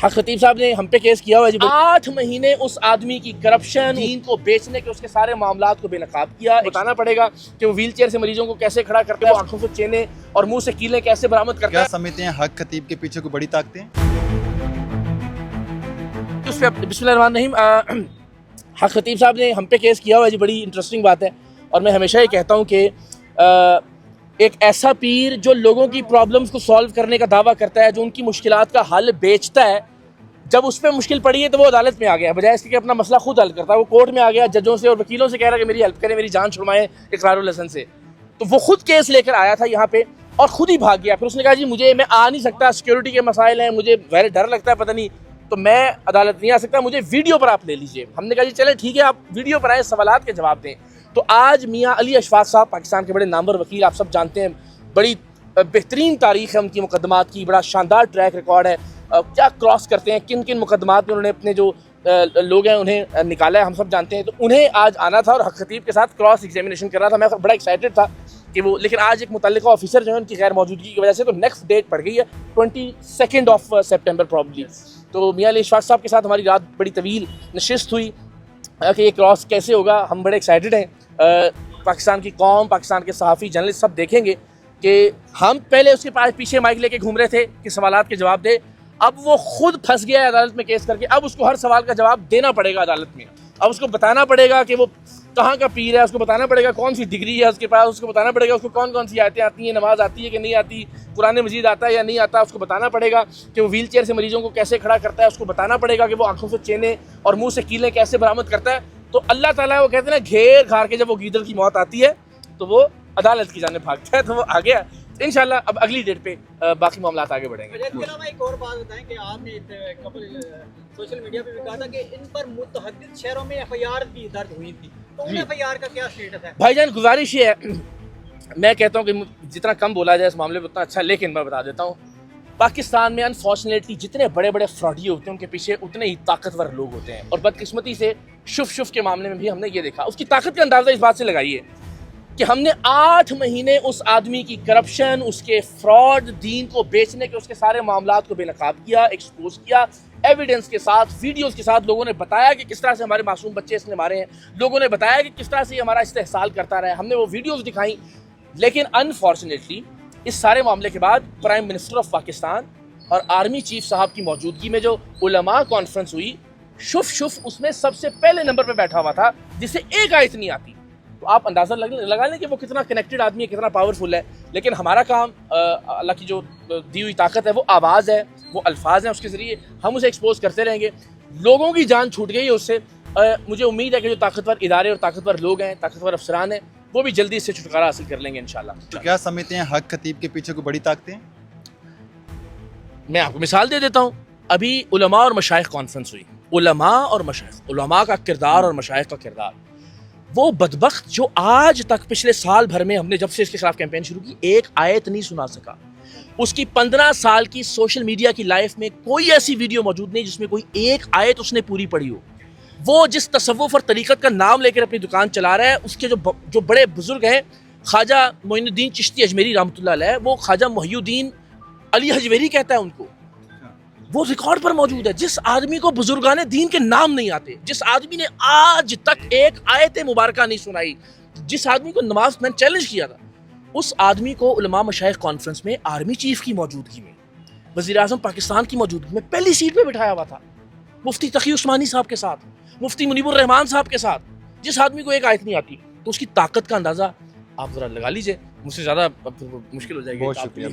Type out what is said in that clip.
حق خطیب صاحب نے ہم پہ کیس کیا ہوا ہے جی 8 مہینے اس آدمی کی کرپشن دین کو بیچنے کے اس کے سارے معاملات کو بے نقاب کیا. بتانا پڑے گا کہ وہ ویل چیئر سے مریضوں کو کیسے کھڑا کرتا ہے, وہ آنکھوں سے چینے اور منہ سے کیلیں کیسے برآمد کرتا ہے. کیا سمجھتے ہیں حق خطیب کے پیچھے کوئی بڑی طاقتیں ہیں؟ اس پہ بسم اللہ الرحمن الرحیم حق خطیب صاحب نے ہم پہ کیس کیا ہوا ہے جی, بڑی انٹرسٹنگ بات ہے. اور میں ہمیشہ یہ کہتا ہوں کہ ایک ایسا پیر جو لوگوں کی پرابلمز کو سالو کرنے کا دعویٰ کرتا ہے, جو ان کی مشکلات کا حل بیچتا ہے, جب اس پہ مشکل پڑی ہے تو وہ عدالت میں آ گیا بجائے اس کے کہ اپنا مسئلہ خود حل کرتا ہے. وہ کورٹ میں آ گیا, ججوں سے اور وکیلوں سے کہہ رہا ہے کہ میری ہیلپ کریں, میری جان چھڑوائیں اقرار الحسن سے. تو وہ خود کیس لے کر آیا تھا یہاں پہ اور خود ہی بھاگ گیا. پھر اس نے کہا جی میں آ نہیں سکتا, سیکیورٹی کے مسائل ہیں, مجھے ڈر لگتا ہے, پتہ نہیں, تو میں عدالت نہیں آ سکتا, مجھے ویڈیو پر آپ لے لیجئے. ہم نے کہا جی چلے ٹھیک ہے, آپ ویڈیو پر آئے, سوالات کے جواب دیں. تو آج میاں علی اشفاق صاحب, پاکستان کے بڑے نامور وکیل, آپ سب جانتے ہیں, بڑی بہترین تاریخ ہے ان کی مقدمات کی, بڑا شاندار ٹریک ریکارڈ ہے, کیا کراس کرتے ہیں, کن کن مقدمات میں انہوں نے اپنے جو لوگ ہیں انہیں نکالا ہے, ہم سب جانتے ہیں. تو انہیں آج آنا تھا اور حق خطیب کے ساتھ کراس ایگزامینیشن کر رہا تھا. میں بڑا ایکسائٹڈ تھا کہ وہ, لیکن آج ایک متعلقہ آفیسر جو ہے ان کی غیر موجودگی کی وجہ سے تو نیکسٹ ڈیٹ پڑ گئی ہے 22 سپٹمبر پرابلی. تو میاں علی اشفاق صاحب کے ساتھ ہماری رات بڑی طویل نشست ہوئی کہ یہ کراس کیسے ہوگا. ہم بڑے ایکسائٹڈ ہیں, پاکستان کی قوم, پاکستان کے صحافی, جرنلسٹ سب دیکھیں گے کہ ہم پہلے اس کے پاس پیچھے مائک لے کے گھوم رہے تھے کہ سوالات کے جواب دے, اب وہ خود پھنس گیا ہے عدالت میں کیس کر کے. اب اس کو ہر سوال کا جواب دینا پڑے گا عدالت میں. اب اس کو بتانا پڑے گا کہ وہ کہاں کا پیر ہے, اس کو بتانا پڑے گا کون سی ڈگری ہے اس کے پاس, اس کو بتانا پڑے گا اس کو کون کون سی آیتیں آتی ہیں, نماز آتی ہے کہ نہیں آتی, قرآن مجید آتا ہے یا نہیں آتا, اس کو بتانا پڑے گا کہ وہ ویل چیئر سے مریضوں کو کیسے کھڑا کرتا ہے, اس کو بتانا پڑے گا کہ وہ آنکھوں سے چینے اور منہ سے کیلیں کیسے برآمد کرتا ہے. تو اللہ تعالیٰ وہ کہتے ہیں نا, گھیر گھار کے جب وہ گیدڑ کی موت آتی ہے تو وہ عدالت کی جانب بھاگتا ہے. تو وہ آ گیا انشاءاللہ. اب اگلی ڈیٹ پہ باقی معاملات آگے بڑھیں گے. اس کے علاوہ ایک اور بات بتائیں کہ آپ نے قبل سوشل میڈیا پہ بھی کہا تھا کہ ان پر متعدد شہروں میں ایف آئی آر بھی درج ہوئی تھی, تو ان ایف آئی آر کا کیا اسٹیٹس ہے؟ بھائی جان گزارش یہ ہے, میں کہتا ہوں کہ جتنا کم بولا جائے اس معاملے میں اتنا اچھا, لیکن میں بتا دیتا ہوں, پاکستان میں انفارچونیٹلی جتنے بڑے بڑے فراڈی ہوتے ہیں ان کے پیچھے اتنے ہی طاقتور لوگ ہوتے ہیں. اور بدقسمتی سے شف کے معاملے میں بھی ہم نے یہ دیکھا. اس کی طاقت کا اندازہ اس بات سے لگائیے کہ ہم نے 8 مہینے اس آدمی کی کرپشن, اس کے فراڈ, دین کو بیچنے کے اس کے سارے معاملات کو بے نقاب کیا, ایکسپوز کیا, ایویڈنس کے ساتھ, ویڈیوز کے ساتھ. لوگوں نے بتایا کہ کس طرح سے ہمارے معصوم بچے اس نے مارے ہیں, لوگوں نے بتایا کہ کس طرح سے ہمارا استحصال کرتا رہا ہے, ہم نے وہ ویڈیوز دکھائیں. لیکن انفارچونیٹلی اس سارے معاملے کے بعد پرائم منسٹر آف پاکستان اور آرمی چیف صاحب کی موجودگی میں جو علماء کانفرنس ہوئی, شف اس میں سب سے پہلے نمبر پہ بیٹھا ہوا تھا جسے ایک آیت نہیں آتی. تو آپ اندازہ لگا لیں کہ وہ کتنا کنیکٹڈ آدمی ہے, کتنا پاورفل ہے. لیکن ہمارا کام, اللہ کی جو دی ہوئی طاقت ہے وہ آواز ہے, وہ الفاظ ہیں, اس کے ذریعے ہم اسے ایکسپوز کرتے رہیں گے. لوگوں کی جان چھوٹ گئی ہے اس سے. مجھے امید ہے کہ جو طاقتور ادارے اور طاقتور لوگ ہیں, طاقتور افسران ہیں, وہ بھی جلدی اس سے چھٹکارا حاصل کر لیں گے انشاءاللہ. تو کیا سمجھتے ہیں حق خطیب کے پیچھے کوئی بڑی طاقتیں ہیں؟ میں آپ کو مثال دے دیتا ہوں. ابھی علماء اور مشائخ کانفرنس ہوئی, علماء اور مشائخ, علماء کا کردار اور مشائخ کا کردار. وہ بدبخت جو آج تک پچھلے سال بھر میں ہم نے جب سے اس کے خلاف کیمپین شروع کی ایک آیت نہیں سنا سکا. اس کی 15 سال کی سوشل میڈیا کی لائف میں کوئی ایسی ویڈیو موجود نہیں جس میں کوئی ایک آیت اس نے پوری پڑھی ہو. وہ جس تصوف اور طریقت کا نام لے کر اپنی دکان چلا رہا ہے, اس کے جو بڑے بزرگ ہیں, خواجہ معین الدین چشتی اجمیری رحمۃ اللہ علیہ, وہ خواجہ محی الدین علی حجویری کہتا ہے ان کو, وہ ریکارڈ پر موجود ہے. جس آدمی کو بزرگان دین کے نام نہیں آتے, جس آدمی نے آج تک ایک آیت مبارکہ نہیں سنائی, جس آدمی کو نماز میں چیلنج کیا تھا, اس آدمی کو علماء مشائخ کانفرنس میں آرمی چیف کی موجودگی میں, وزیر اعظم پاکستان کی موجودگی میں پہلی سیٹ پہ بٹھایا ہوا تھا, مفتی تقی عثمانی صاحب کے ساتھ, مفتی منیب الرحمان صاحب کے ساتھ. جس آدمی کو ایک آیت نہیں آتی, تو اس کی طاقت کا اندازہ آپ ذرا لگا لیجئے. مجھ سے زیادہ مشکل ہو جائے گی. بہت شکریہ.